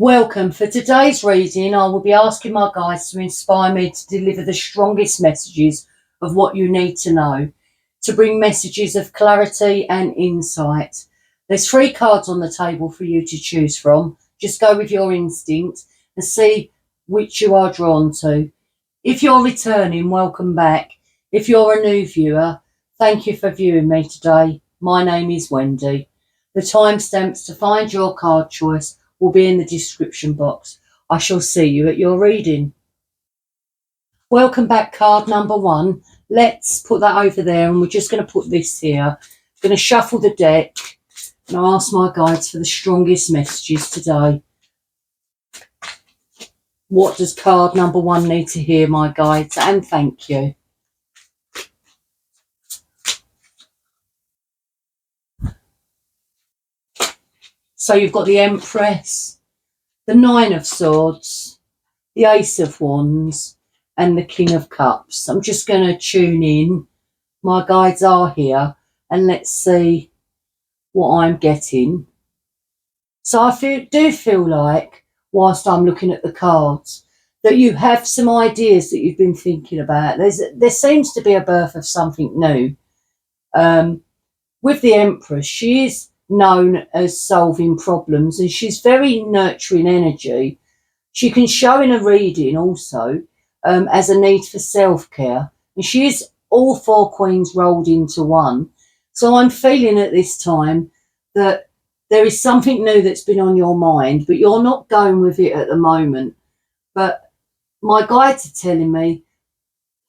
Welcome. For today's reading, I will be asking my guides to inspire me to deliver the strongest messages of what you need to know, to bring messages of clarity and insight. There's 3 cards on the table for you to choose from. Just go with your instinct and see which you are drawn to. If you're returning, welcome back. If you're a new viewer, thank you for viewing me today. My name is Wendy. The timestamps to find your card choice will be in the description box. I shall see you at your reading. Welcome back, card number 1. Let's put that over there, and we're just going to put this here. I'm going to shuffle the deck and I'll ask my guides for the strongest messages today. What does card number 1 need to hear, my guides? And thank you. So you've got the Empress, the 9 of Swords, the Ace of Wands, and the King of Cups. I'm just going to tune in. My guides are here, and let's see what I'm getting. So I do feel like, whilst I'm looking at the cards, that you have some ideas that you've been thinking about. There seems to be a birth of something new. With the Empress, she is known as solving problems, and she's very nurturing energy. She can show in a reading also as a need for self-care, and she is all 4 queens rolled into one. So I'm feeling at this time that there is something new that's been on your mind, but you're not going with it at the moment. But my guides are telling me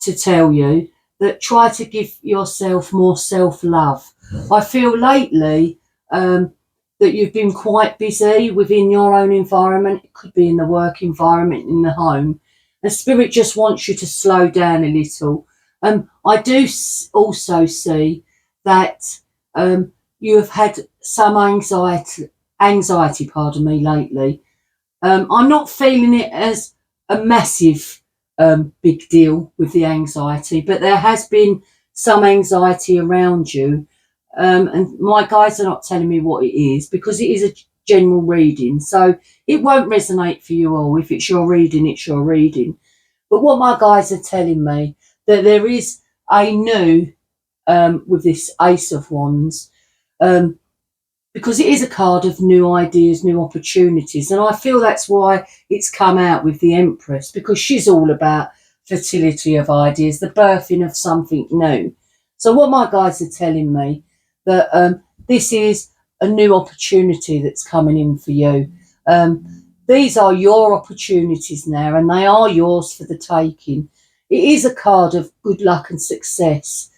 to tell you that try to give yourself more self-love. I feel lately that you've been quite busy within your own environment. It could be in the work environment, in the home. And Spirit just wants you to slow down a little. I do also see that you have had some anxiety, lately. I'm not feeling it as a massive big deal with the anxiety, but there has been some anxiety around you. And my guides are not telling me what it is, because it is a general reading, so it won't resonate for you all. If it's your reading, it's your reading. But what my guides are telling me, that there is a new with this Ace of Wands, because it is a card of new ideas, new opportunities, and I feel that's why it's come out with the Empress, because she's all about fertility of ideas, the birthing of something new. So what my guides are telling me, that this is a new opportunity that's coming in for you. These are your opportunities now, and they are yours for the taking. It is a card of good luck and success.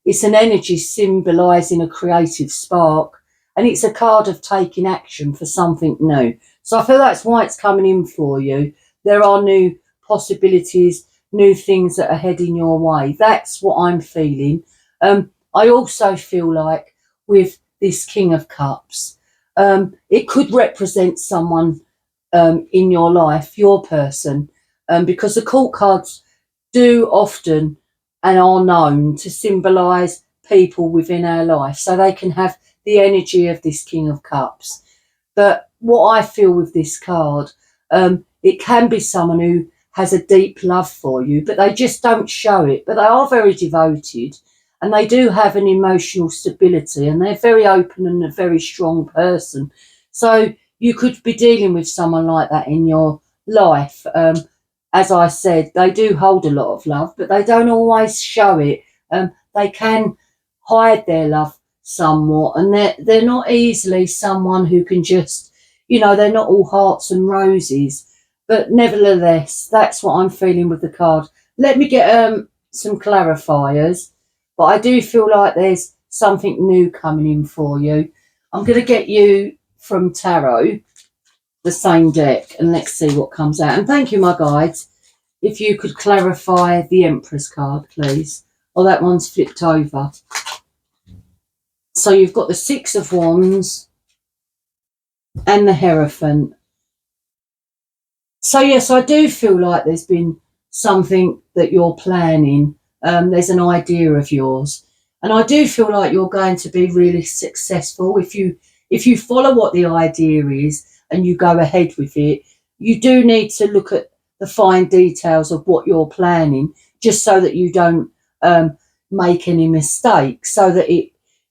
It's an energy symbolising a creative spark, and it's a card of taking action for something new. So I feel that's why it's coming in for you. There are new possibilities, new things that are heading your way. That's what I'm feeling. I also feel like with this King of Cups, it could represent someone in your life, your person, because the court cards do often and are known to symbolise people within our life, so they can have the energy of this King of Cups. But what I feel with this card, it can be someone who has a deep love for you, but they just don't show it. But they are very devoted, and they do have an emotional stability, and they're very open and a very strong person. So you could be dealing with someone like that in your life. As I said, they do hold a lot of love, but they don't always show it. They can hide their love somewhat, and they're not easily someone who can just, they're not all hearts and roses. But nevertheless, that's what I'm feeling with the card. Let me get some clarifiers. But I do feel like there's something new coming in for you. I'm going to get you from Tarot, the same deck, and let's see what comes out. And thank you, my guides. If you could clarify the Empress card, please. Oh, that one's flipped over. So you've got the 6 of Wands and the Hierophant. So yes, I do feel like there's been something that you're planning. There's an idea of yours, and I do feel like you're going to be really successful if you follow what the idea is and you go ahead with it, you do need to look at the fine details of what you're planning, just so that you don't make any mistakes, so that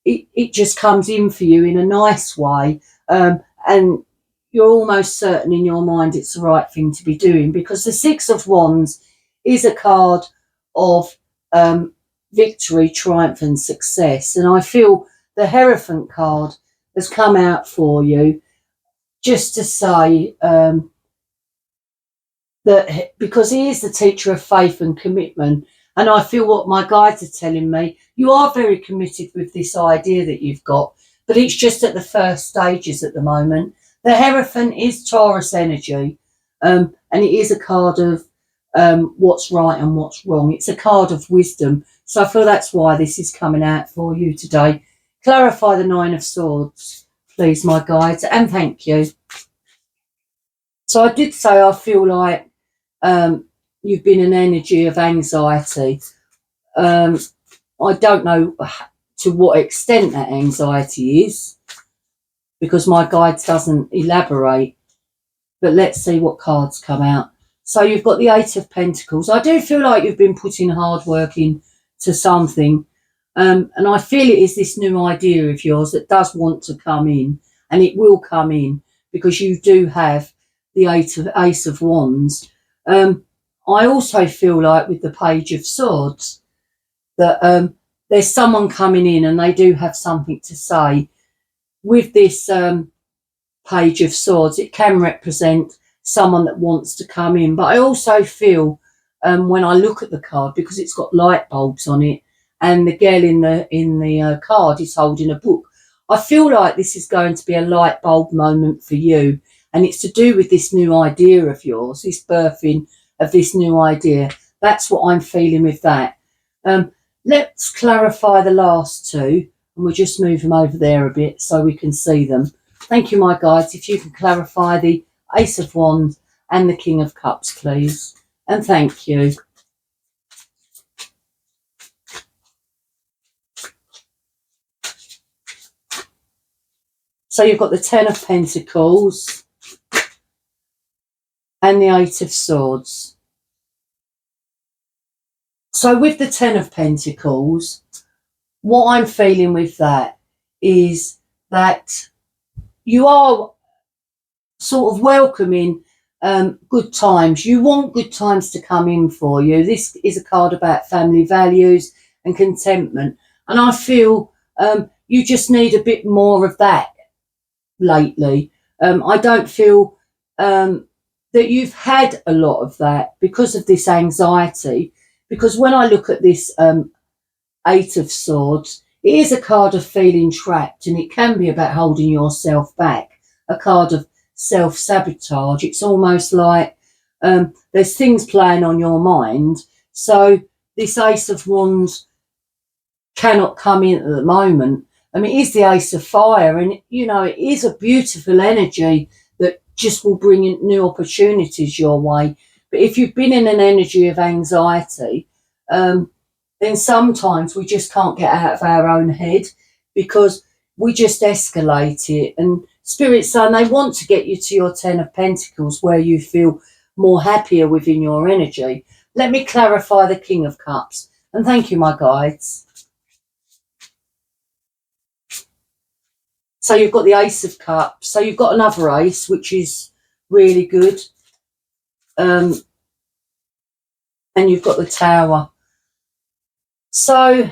it just comes in for you in a nice way, and you're almost certain in your mind it's the right thing to be doing, because the Six of Wands is a card of victory, triumph and success. And I feel the Hierophant card has come out for you just to say that, because he is the teacher of faith and commitment, and I feel what my guides are telling me, you are very committed with this idea that you've got, but it's just at the first stages at the moment. The Hierophant is Taurus energy, and it is a card of what's right and what's wrong. It's a card of wisdom. So I feel that's why this is coming out for you today. Clarify the Nine of Swords, please, my guides, and thank you. So I did say I feel like you've been an energy of anxiety. I don't know to what extent that anxiety is, because my guides doesn't elaborate, but let's see what cards come out. So you've got the Eight of Pentacles. I do feel like you've been putting hard work into something, and I feel it is this new idea of yours that does want to come in, and it will come in, because you do have the Ace of Wands. I also feel like with the Page of Swords that there's someone coming in and they do have something to say. With this Page of Swords, it can represent someone that wants to come in, but I also feel when I look at the card, because it's got light bulbs on it and the girl in the card is holding a book, I feel like this is going to be a light bulb moment for you, and it's to do with this new idea of yours, this birthing of this new idea. That's what I'm feeling with that. Let's clarify the last two, and we'll just move them over there a bit so we can see them. Thank you, my guides. If you can clarify the Ace of Wands and the King of Cups, please. And thank you. So you've got the Ten of Pentacles and the Eight of Swords. So with the Ten of Pentacles, what I'm feeling with that is that you are sort of welcoming good times. You want good times to come in for you. This is a card about family values and contentment, and I feel you just need a bit more of that lately. I don't feel that you've had a lot of that because of this anxiety, because when I look at this Eight of Swords, it is a card of feeling trapped, and it can be about holding yourself back, a card of self-sabotage. It's almost like there's things playing on your mind, so this Ace of Wands cannot come in at the moment. I mean, it is the Ace of Fire, and you know, it is a beautiful energy that just will bring in new opportunities your way. But if you've been in an energy of anxiety, then sometimes we just can't get out of our own head, because we just escalate it. And Spirit Son, they want to get you to your Ten of Pentacles, where you feel more happier within your energy. Let me clarify the King of Cups. And thank you, my guides. So you've got the Ace of Cups. So you've got another ace, which is really good. And you've got the Tower. So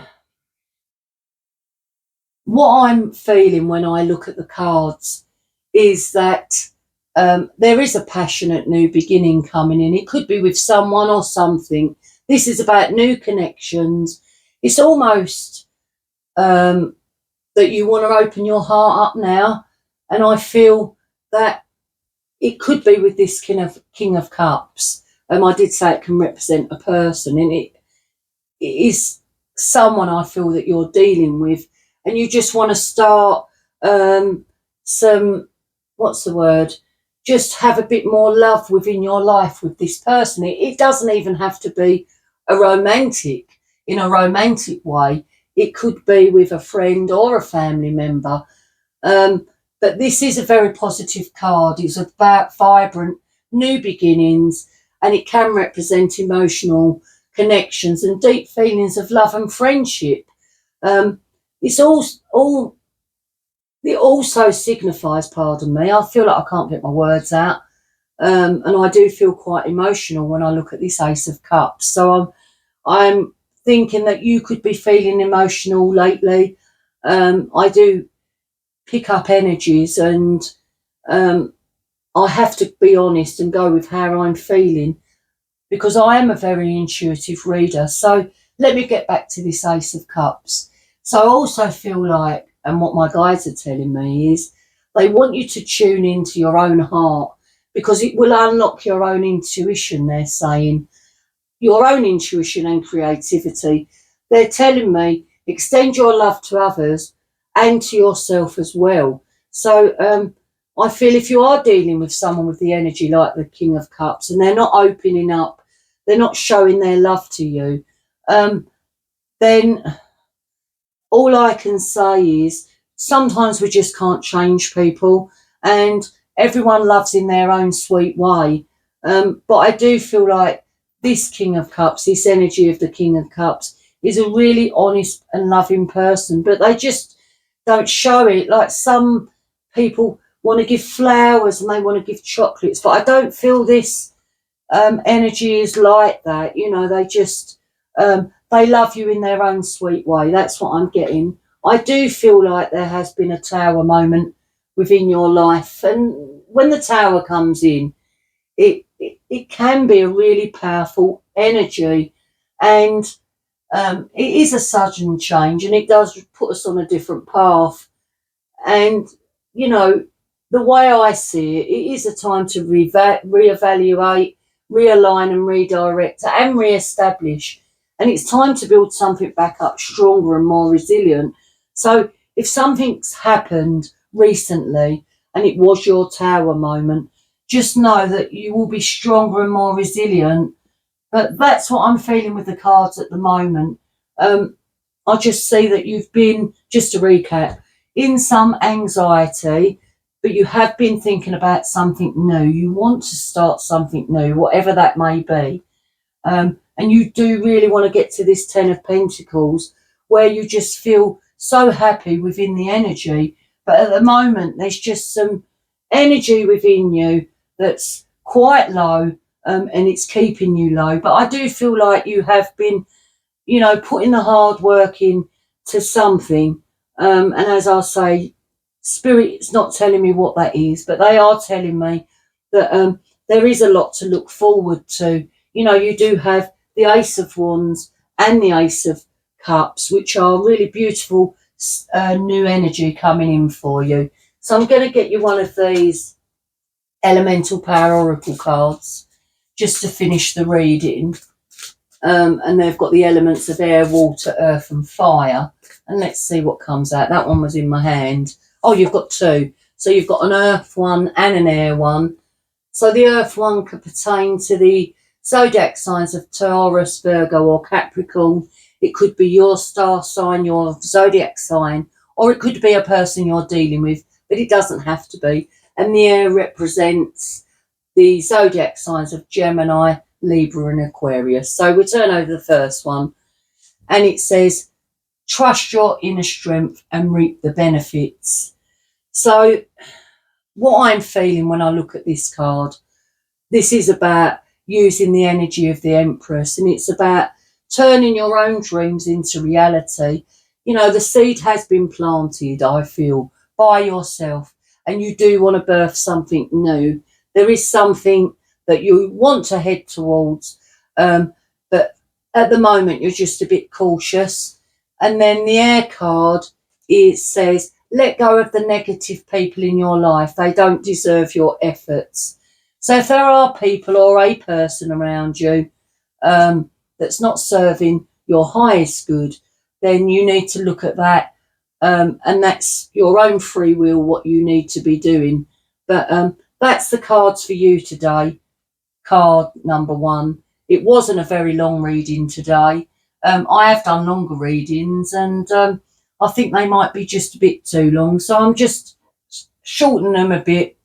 what I'm feeling when I look at the cards is that there is a passionate new beginning coming in. It could be with someone or something. This is about new connections. It's almost that you want to open your heart up now. And I feel that it could be with this King of Cups. I did say it can represent a person, and it is someone I feel that you're dealing with, and you just want to start just have a bit more love within your life with this person. It doesn't even have to be in a romantic way. It could be with a friend or a family member. But this is a very positive card. It's about vibrant new beginnings, and it can represent emotional connections and deep feelings of love and friendship. Um, it's all it also signifies, pardon me, I feel like I can't get my words out. And I do feel quite emotional when I look at this Ace of Cups. So I'm thinking that you could be feeling emotional lately. I do pick up energies, and um, I have to be honest and go with how I'm feeling, because I am a very intuitive reader. So let me get back to this Ace of Cups. So I also feel like, and what my guides are telling me is, they want you to tune into your own heart, because it will unlock your own intuition, they're saying. Your own intuition and creativity. They're telling me, extend your love to others and to yourself as well. So I feel if you are dealing with someone with the energy like the King of Cups, and they're not opening up, they're not showing their love to you, then all I can say is, sometimes we just can't change people, and everyone loves in their own sweet way. But I do feel like this King of Cups, this energy of the King of Cups, is a really honest and loving person, but they just don't show it. Like, some people want to give flowers and they want to give chocolates, but I don't feel this energy is like that. You know, they just they love you in their own sweet way. That's what I'm getting. I do feel like there has been a tower moment within your life, and when the tower comes in, it can be a really powerful energy, and it is a sudden change, and it does put us on a different path. And you know, the way I see it, it is a time to reevaluate, realign, and redirect, and re-establish. And it's time to build something back up stronger and more resilient. So if something's happened recently and it was your tower moment, just know that you will be stronger and more resilient. But that's what I'm feeling with the cards at the moment. I just see that you've been, just to recap, in some anxiety, but you have been thinking about something new. You want to start something new, whatever that may be. And you do really want to get to this Ten of Pentacles, where you just feel so happy within the energy. But at the moment, there's just some energy within you that's quite low, and it's keeping you low. But I do feel like you have been, you know, putting the hard work in to something. And as I say, Spirit's not telling me what that is, but they are telling me that there is a lot to look forward to. You know, you do have the Ace of Wands and the Ace of Cups, which are really beautiful new energy coming in for you. So I'm going to get you one of these Elemental Power Oracle cards just to finish the reading. And they've got the elements of air, water, earth and fire. And let's see what comes out. That one was in my hand. Oh, you've got two. So you've got an earth one and an air one. So the earth one could pertain to the zodiac signs of Taurus, Virgo or Capricorn. It could be your star sign, your zodiac sign, or it could be a person you're dealing with, but it doesn't have to be. And the air represents the zodiac signs of Gemini, Libra and Aquarius. So we'll turn over the first one, and it says, trust your inner strength and reap the benefits. So what I'm feeling when I look at this card, this is about using the energy of the Empress, and it's about turning your own dreams into reality. You know, the seed has been planted, I feel, by yourself, and you do want to birth something new. There is something that you want to head towards, but at the moment you're just a bit cautious. And then the air card, it says, let go of the negative people in your life. They don't deserve your efforts. So if there are people or a person around you that's not serving your highest good, then you need to look at that. And that's your own free will, what you need to be doing. But that's the cards for you today. Card number one. It wasn't a very long reading today. I have done longer readings, and I think they might be just a bit too long. So I'm just shorten them a bit.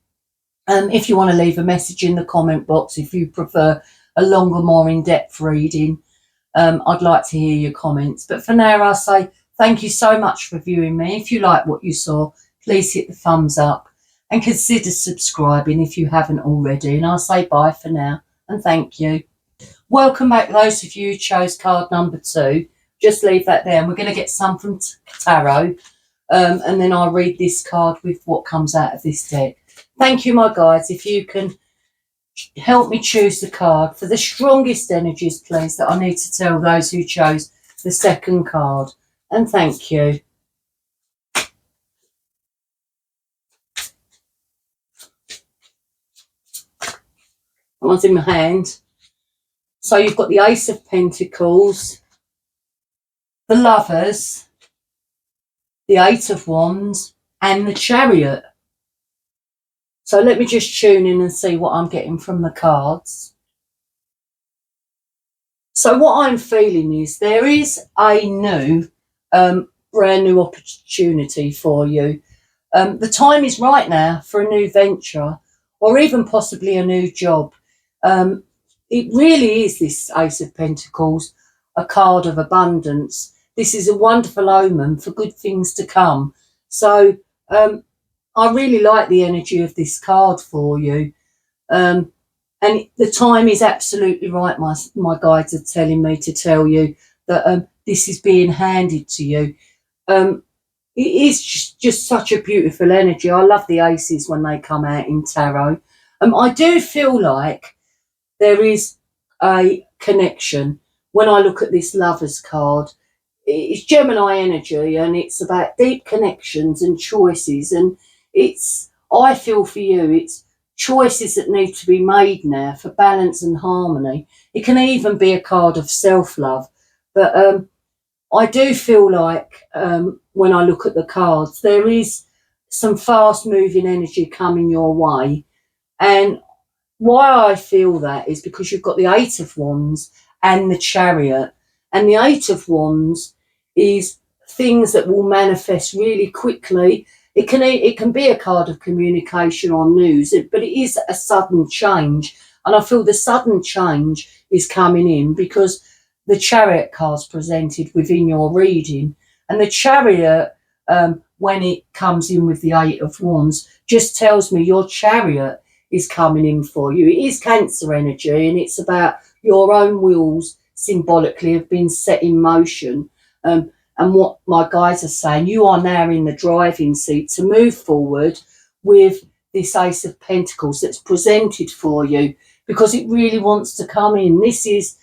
If you want to leave a message in the comment box, if you prefer a longer, more in-depth reading, I'd like to hear your comments. But for now, I'll say thank you so much for viewing me. If you like what you saw, please hit the thumbs up and consider subscribing if you haven't already. And I'll say bye for now and thank you. Welcome back, those of you who chose card number 2. Just leave that there. And we're going to get some from tarot. And then I'll read this card with what comes out of this deck. Thank you, my guides. If you can help me choose the card for the strongest energies, please, that I need to tell those who chose the second card. And thank you. One's in my hand. So you've got the Ace of Pentacles, the Lovers, the Eight of Wands, and the Chariot. So let me just tune in and see what I'm getting from the cards. So what I'm feeling is there is a new, brand new opportunity for you. The time is right now for a new venture or even possibly a new job. It really is, this Ace of Pentacles, a card of abundance. This is a wonderful omen for good things to come. So I really like the energy of this card for you. And the time is absolutely right. My guides are telling me to tell you that this is being handed to you. It is just such a beautiful energy. I love the aces when they come out in tarot. I do feel like there is a connection. When I look at this Lovers card, it's Gemini energy and it's about deep connections and choices. And I feel for you, it's choices that need to be made now for balance and harmony. It can even be a card of self-love. But I do feel like when I look at the cards, there is some fast-moving energy coming your way. And why I feel that is because you've got the Eight of Wands and the Chariot. And the Eight of Wands is things that will manifest really quickly. It can be a card of communication or news, but it is a sudden change. And I feel the sudden change is coming in because the Chariot card's presented within your reading. And the Chariot, when it comes in with the Eight of Wands, just tells me your Chariot is coming in for you. It is Cancer energy, and it's about your own wheels symbolically have been set in motion. And what my guides are saying, you are now in the driving seat to move forward with this Ace of Pentacles that's presented for you, because it really wants to come in. This is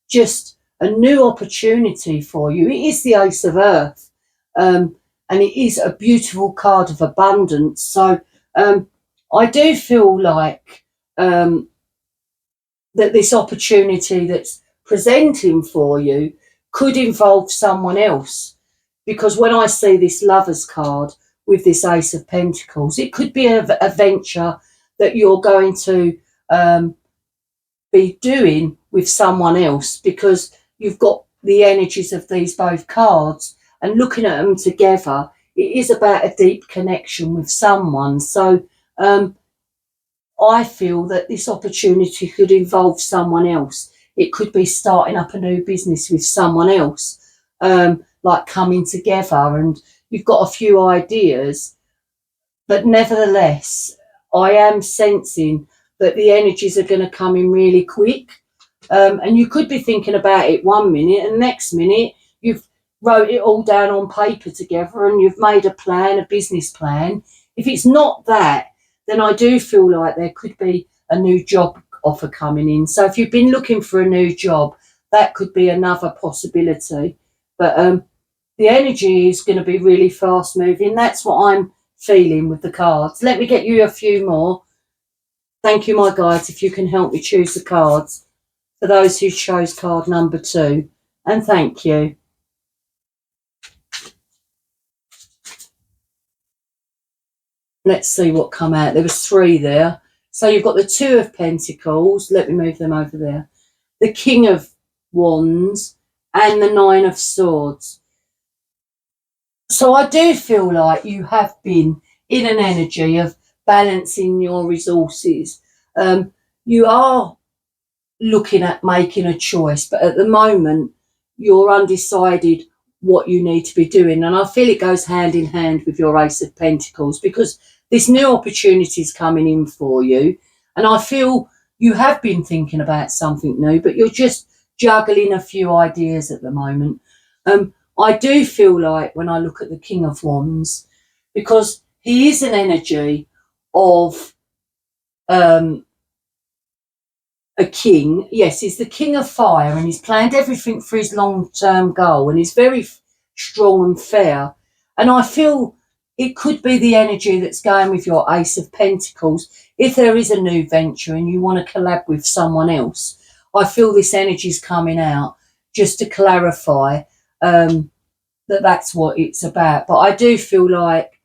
just a new opportunity for you. It is the Ace of Earth, and it is a beautiful card of abundance. So I do feel like that this opportunity that's presenting for you could involve someone else, because when I see this Lovers card with this Ace of Pentacles, it could be a venture that you're going to be doing with someone else, because you've got the energies of these both cards, and looking at them together, it is about a deep connection with someone. So I feel that this opportunity could involve someone else. It could be starting up a new business with someone else, like coming together, and you've got a few ideas. But nevertheless, I am sensing that the energies are going to come in really quick. And you could be thinking about it one minute, and next minute you've wrote it all down on paper together and you've made a plan, a business plan. If it's not that, then I do feel like there could be a new job offer coming in. So if you've been looking for a new job, that could be another possibility. But the energy is going to be really fast moving. That's what I'm feeling with the cards. Let me get you a few more. Thank you, my guides, if you can help me choose the cards for those who chose card number 2. And thank you. Let's see what come out. There was 3 there. So you've got the 2 of Pentacles. Let me move them over there. The King of Wands and the 9 of Swords. So I do feel like you have been in an energy of balancing your resources. You are looking at making a choice, but at the moment you're undecided what you need to be doing. And I feel it goes hand in hand with your Ace of Pentacles, because this new opportunity is coming in for you. And I feel you have been thinking about something new, but you're just juggling a few ideas at the moment. I do feel like when I look at the King of Wands, because he is an energy of a king. Yes, he's the king of fire, and he's planned everything for his long-term goal, and he's very strong and fair. And I feel it could be the energy that's going with your Ace of Pentacles. If there is a new venture and you want to collab with someone else, I feel this energy is coming out just to clarify that that's what it's about. But I do feel like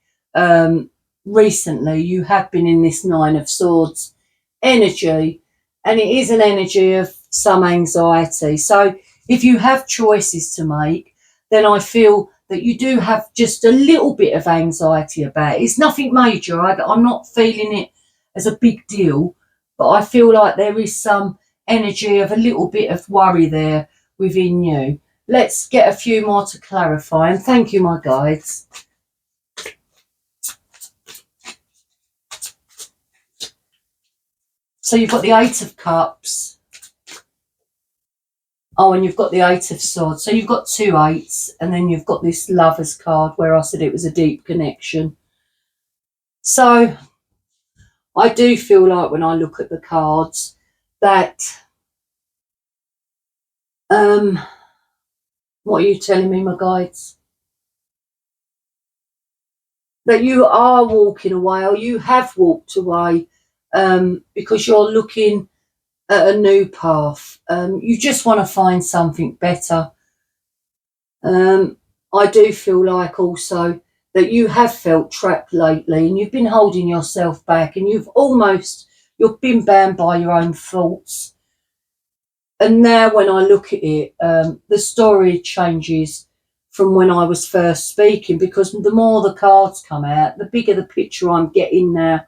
recently you have been in this Nine of Swords energy, and it is an energy of some anxiety. So if you have choices to make, then I feel that you do have just a little bit of anxiety about it. It's nothing major. I'm not feeling it as a big deal, but I feel like there is some energy of a little bit of worry there within you. Let's get a few more to clarify, and thank you, my guides. So you've got the Eight of Cups. Oh, and you've got the Eight of Swords. So you've got two eights, and then you've got this Lover's card where I said it was a deep connection. So I do feel like when I look at the cards that, what are you telling me, my guides? That you are walking away, or you have walked away, because you're looking at a new path. You just want to find something better. I do feel like also that you have felt trapped lately, and you've been holding yourself back, and you've been bound by your own thoughts. And now when I look at it, the story changes from when I was first speaking, because the more the cards come out, the bigger the picture I'm getting now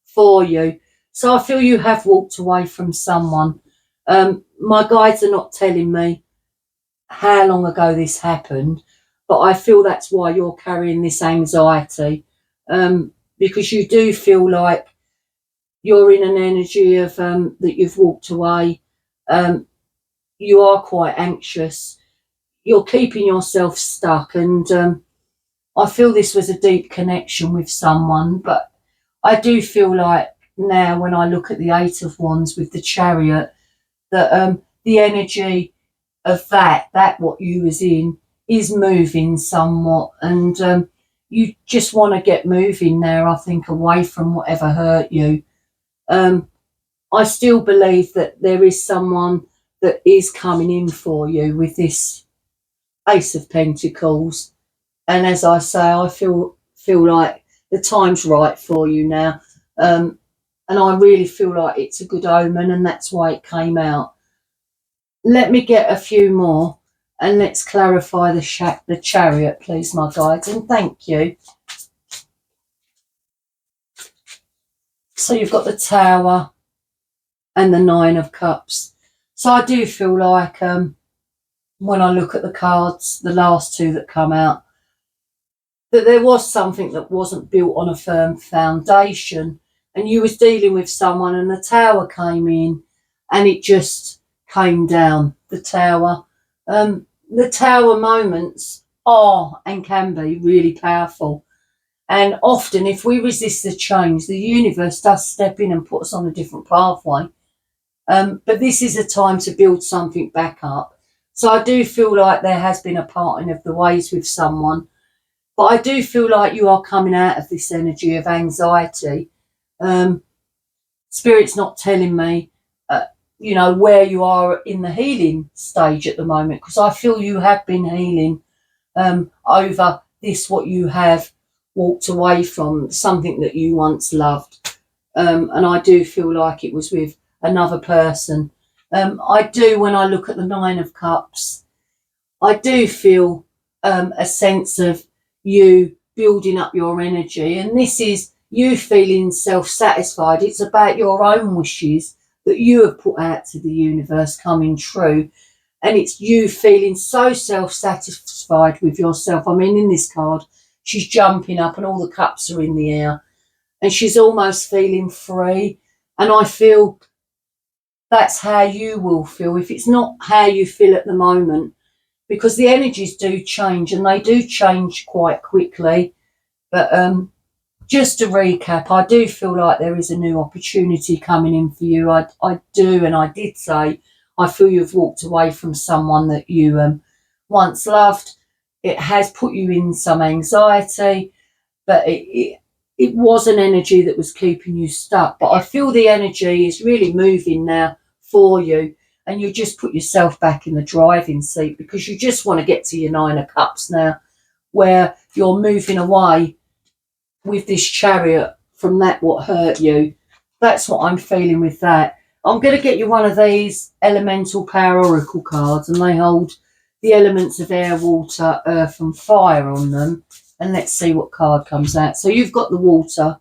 for you. So I feel you have walked away from someone. My guides are not telling me how long ago this happened, but I feel that's why you're carrying this anxiety, because you do feel like you're in an energy of that you've walked away. You are quite anxious. You're keeping yourself stuck, and I feel this was a deep connection with someone, but I do feel like now when I look at the Eight of Wands with the Chariot, that the energy of that what you was in is moving somewhat, and you just want to get moving now, I think, away from whatever hurt you. I still believe that there is someone that is coming in for you with this Ace of Pentacles, and as I say, I feel like the time's right for you now, and I really feel like it's a good omen, and that's why it came out. Let me get a few more, and let's clarify the Chariot, please, my guides, and thank you. So you've got the Tower and the Nine of Cups. So I do feel like when I look at the cards, the last two that come out, that there was something that wasn't built on a firm foundation, and you was dealing with someone, and the Tower came in and it just came down. The Tower moments are and can be really powerful, and often if we resist the change, the universe does step in and put us on a different pathway. But this is a time to build something back up. So I do feel like there has been a parting of the ways with someone, but I do feel like you are coming out of this energy of anxiety. Spirit's not telling me, where you are in the healing stage at the moment, because I feel you have been healing over this, what you have walked away from, something that you once loved. And I do feel like it was with another person. I do, when I look at the Nine of Cups, I do feel a sense of you building up your energy, and this is you feeling self-satisfied. It's about your own wishes that you have put out to the universe coming true. And it's you feeling so self-satisfied with yourself. I mean, in this card, she's jumping up and all the cups are in the air and she's almost feeling free. And I feel that's how you will feel if it's not how you feel at the moment, because the energies do change and they do change quite quickly. But just to recap, I do feel like there is a new opportunity coming in for you. I do, and I did say I feel you've walked away from someone that you once loved. It has put you in some anxiety, but it was an energy that was keeping you stuck. But I feel the energy is really moving now for you, and you just put yourself back in the driving seat because you just want to get to your 9 of Cups now, where you're moving away with this Chariot from that what hurt you. That's what I'm feeling with that. I'm going to get you one of these Elemental Power Oracle cards, and they hold the elements of air, water, earth and fire on them. And let's see what card comes out. So you've got the water,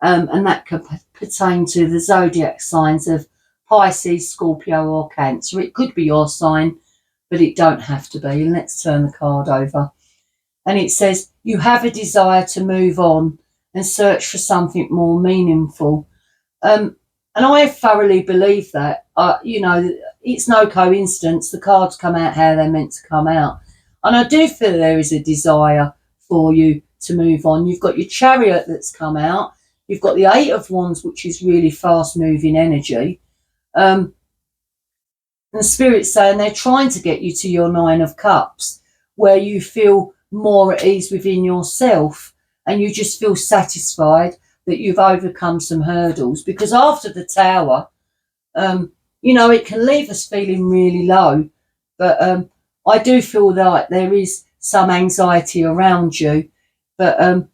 and that could pertain to the zodiac signs of Pisces, Scorpio or Cancer. It could be your sign, but it don't have to be. And let's turn the card over. And it says, you have a desire to move on and search for something more meaningful. And I thoroughly believe that. You know, it's no coincidence. The cards come out how they're meant to come out. And I do feel there is a desire for you to move on. You've got your Chariot that's come out. You've got the 8 of Wands, which is really fast-moving energy. And the Spirit's saying they're trying to get you to your 9 of Cups, where you feel more at ease within yourself and you just feel satisfied that you've overcome some hurdles. Because after the Tower, you know, it can leave us feeling really low. But I do feel that there is some anxiety around you. But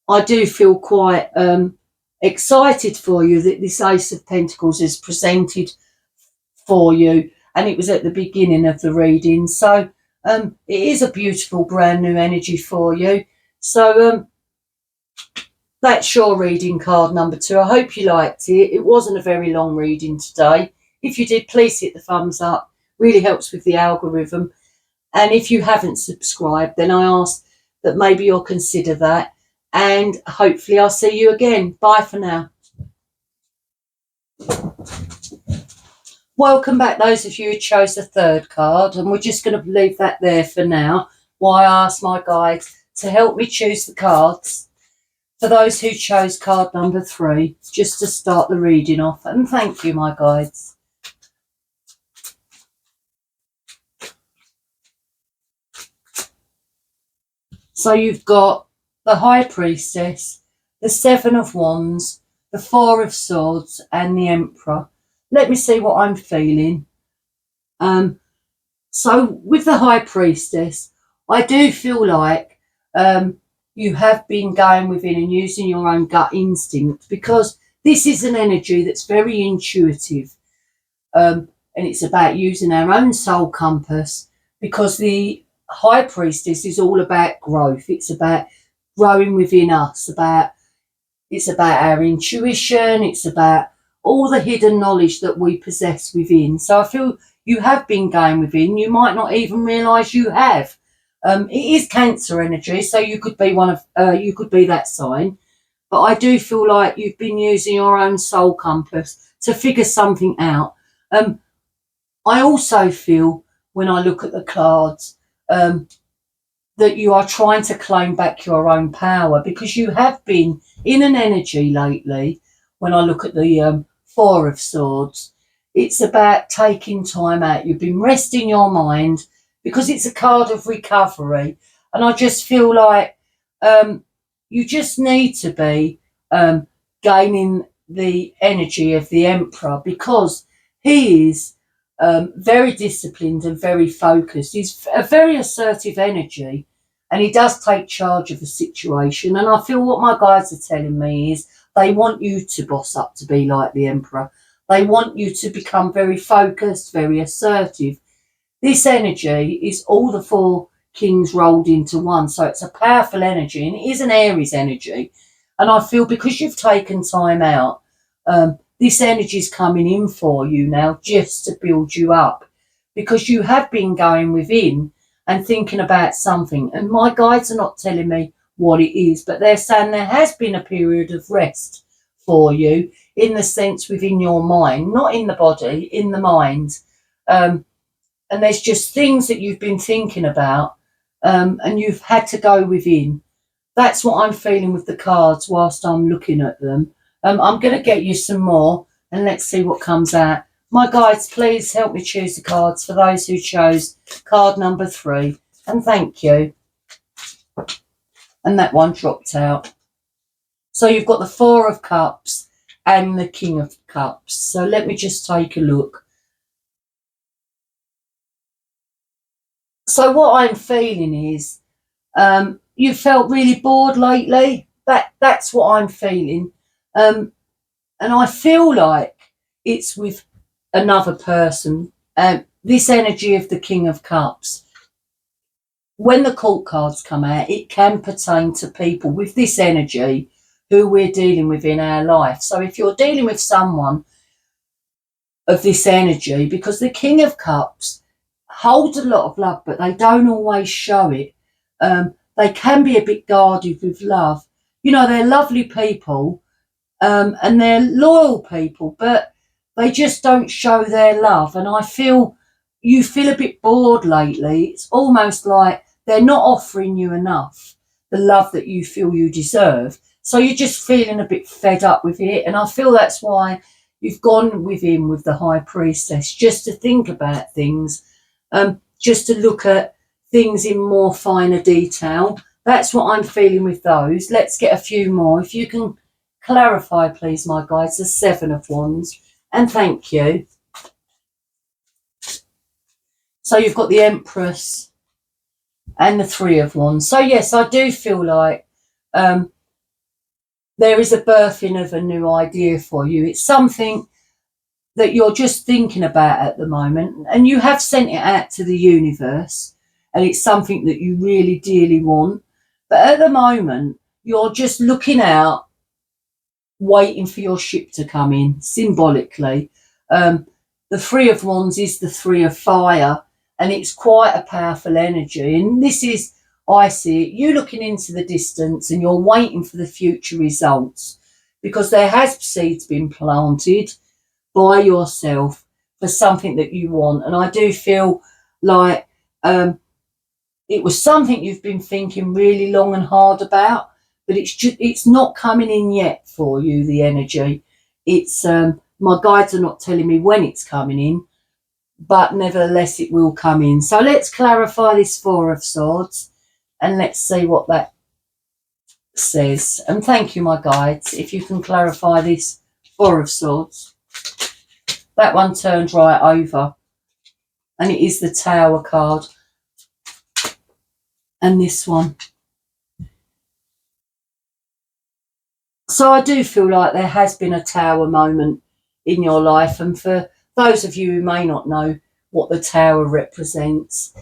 I do feel quite excited for you that this Ace of Pentacles is presented for you. And it was at the beginning of the reading. So it is a beautiful brand new energy for you. So that's your reading card number 2. I hope you liked it. It wasn't a very long reading today. If you did, please hit the thumbs up. Really helps with the algorithm. And if you haven't subscribed, then I ask that maybe you'll consider that. And hopefully I'll see you again. Bye for now. Welcome back, those of you who chose the 3rd card. And we're just going to leave that there for now while I ask my guides to help me choose the cards for those who chose card number 3, just to start the reading off. And thank you, my guides. So you've got the High Priestess, the 7 of Wands, the 4 of Swords and the Emperor. Let me see what I'm feeling. So with the High Priestess, I do feel like you have been going within and using your own gut instinct, because this is an energy that's very intuitive. And it's about using our own soul compass, because the High Priestess is all about growth. It's about growing within us. It's about our intuition. It's about all the hidden knowledge that we possess within. So I feel you have been going within. You might not even realise you have. It is Cancer energy, so you could be you could be that sign. But I do feel like you've been using your own soul compass to figure something out. I also feel, when I look at the cards, that you are trying to claim back your own power, because you have been in an energy lately. When I look at the 4 of Swords, it's about taking time out. You've been resting your mind, because it's a card of recovery. And I just feel like you just need to be gaining the energy of the Emperor, because he is very disciplined and very focused. He's a very assertive energy, and he does take charge of the situation. And I feel what my guides are telling me is they want you to boss up to be like the Emperor. They want you to become very focused, very assertive. This energy is all the 4 kings rolled into one. So it's a powerful energy, and it is an Aries energy. And I feel because you've taken time out, this energy is coming in for you now just to build you up, because you have been going within and thinking about something. And my guides are not telling me what it is, but they're saying there has been a period of rest for you, in the sense within your mind, not in the body, in the mind. And there's just things that you've been thinking about, and you've had to go within. That's what I'm feeling with the cards whilst I'm looking at them. I'm going to get you some more, and let's see what comes out. My guides, please help me choose the cards for those who chose card number 3. And thank you. And that one dropped out. So you've got the 4 of Cups and the King of Cups. So let me just take a look. So what I'm feeling is you felt really bored lately. That's what I'm feeling. And I feel like it's with another person. This energy of the King of Cups. When the court cards come out, it can pertain to people with this energy who we're dealing with in our life. So if you're dealing with someone of this energy, because the King of Cups holds a lot of love, but they don't always show it. They can be a bit guarded with love. You know, they're lovely people, and they're loyal people, but they just don't show their love. And I feel you feel a bit bored lately. It's almost like they're not offering you enough, the love that you feel you deserve. So you're just feeling a bit fed up with it. And I feel that's why you've gone with him, with the High Priestess, just to think about things, just to look at things in more finer detail. That's what I'm feeling with those. Let's get a few more. If you can clarify, please, my guides, the 7 of Wands. And thank you. So you've got the Empress and the 3 of Wands. So yes, I do feel like there is a birthing of a new idea for you. It's something that you're just thinking about at the moment, and you have sent it out to the universe, and it's something that you really dearly want. But at the moment, you're just looking out, waiting for your ship to come in, symbolically. The 3 of Wands is the 3 of fire, and it's quite a powerful energy. And this is, I see it, you looking into the distance and you're waiting for the future results, because there has seeds been planted by yourself for something that you want. And I do feel like it was something you've been thinking really long and hard about, but it's not coming in yet for you, the energy. It's my guides are not telling me when it's coming in, but nevertheless it will come in. So let's clarify this 4 of Swords, and let's see what that says. And thank you, my guides, if you can clarify this 4 of Swords. That one turned right over, and it is the Tower card. And this one. So I do feel like there has been a Tower moment in your life. And for those of you who may not know what the Tower represents,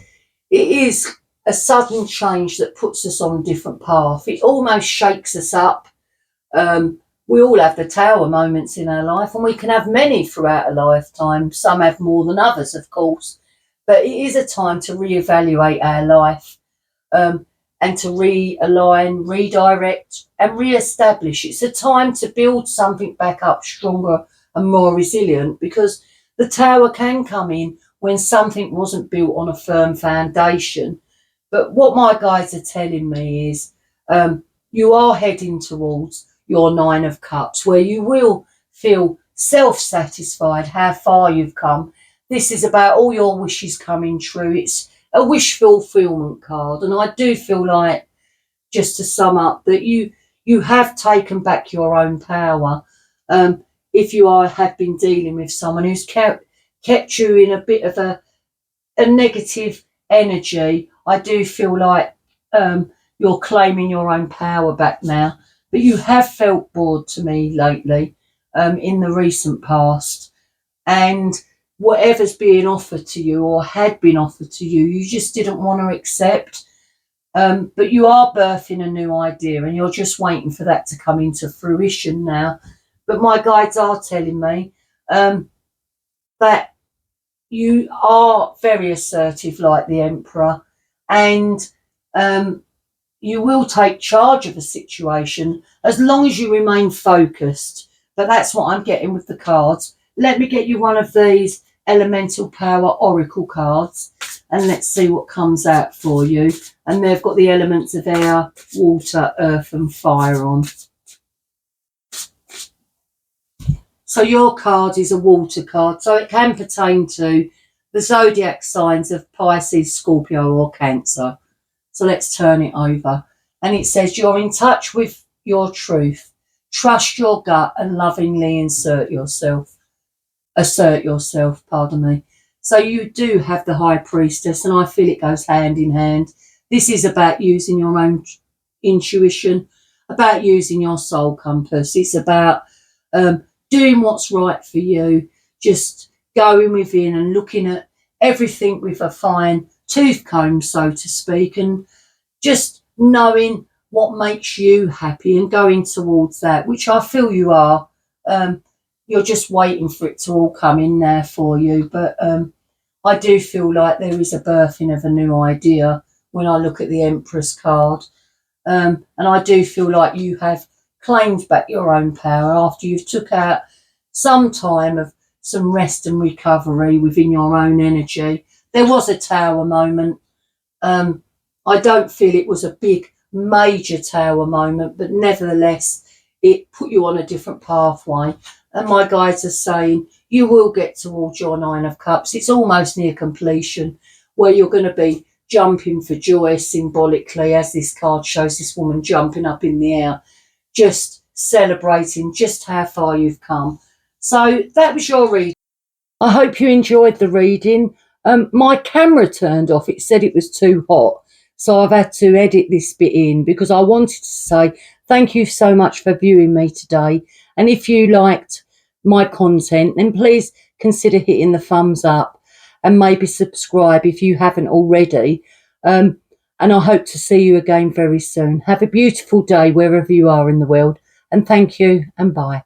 it is a sudden change that puts us on a different path. It almost shakes us up. We all have the Tower moments in our life, and we can have many throughout a lifetime. Some have more than others, of course. But it is a time to reevaluate our life, and to realign, redirect and re-establish. It's a time to build something back up stronger and more resilient, because the Tower can come in when something wasn't built on a firm foundation. But what my guides are telling me is you are heading towards your 9 of Cups, where you will feel self-satisfied how far you've come. This is about all your wishes coming true. It's a wish fulfillment card. And I do feel like, just to sum up, that you have taken back your own power. If you have been dealing with someone who's kept you in a bit of a negative energy, I do feel like you're claiming your own power back now. But you have felt bored to me lately, in the recent past. And whatever's being offered to you or had been offered to you, you just didn't want to accept. But you are birthing a new idea and you're just waiting for that to come into fruition now. But my guides are telling me that you are very assertive like the Emperor, and you will take charge of a situation as long as you remain focused. But that's what I'm getting with the cards. Let me get you one of these Elemental Power Oracle cards and let's see what comes out for you. And they've got the elements of air, water, earth and fire on. So your card is a water card, so it can pertain to the zodiac signs of Pisces, Scorpio or Cancer. So let's turn it over. And it says you're in touch with your truth. Trust your gut and lovingly assert yourself, pardon me. So you do have the High Priestess, and I feel it goes hand in hand. This is about using your own intuition, about using your soul compass. It's about doing what's right for you, just going within and looking at everything with a fine tooth comb, so to speak, and just knowing what makes you happy and going towards that, which I feel you are. You're just waiting for it to all come in there for you. But I do feel like there is a birthing of a new idea when I look at the Empress card. And I do feel like you have claimed back your own power after you've took out some time of some rest and recovery within your own energy. There was a tower moment. I don't feel it was a big major tower moment, but nevertheless it put you on a different pathway. And my guides are saying you will get towards your Nine of Cups. It's almost near completion, where you're going to be jumping for joy symbolically, as this card shows this woman jumping up in the air, just celebrating just how far you've come. So that was your reading. I hope you enjoyed the reading. My camera turned off. It said it was too hot. So I've had to edit this bit in because I wanted to say thank you so much for viewing me today. And if you liked my content, then please consider hitting the thumbs up and maybe subscribe if you haven't already. And I hope to see you again very soon. Have a beautiful day wherever you are in the world. And thank you and bye.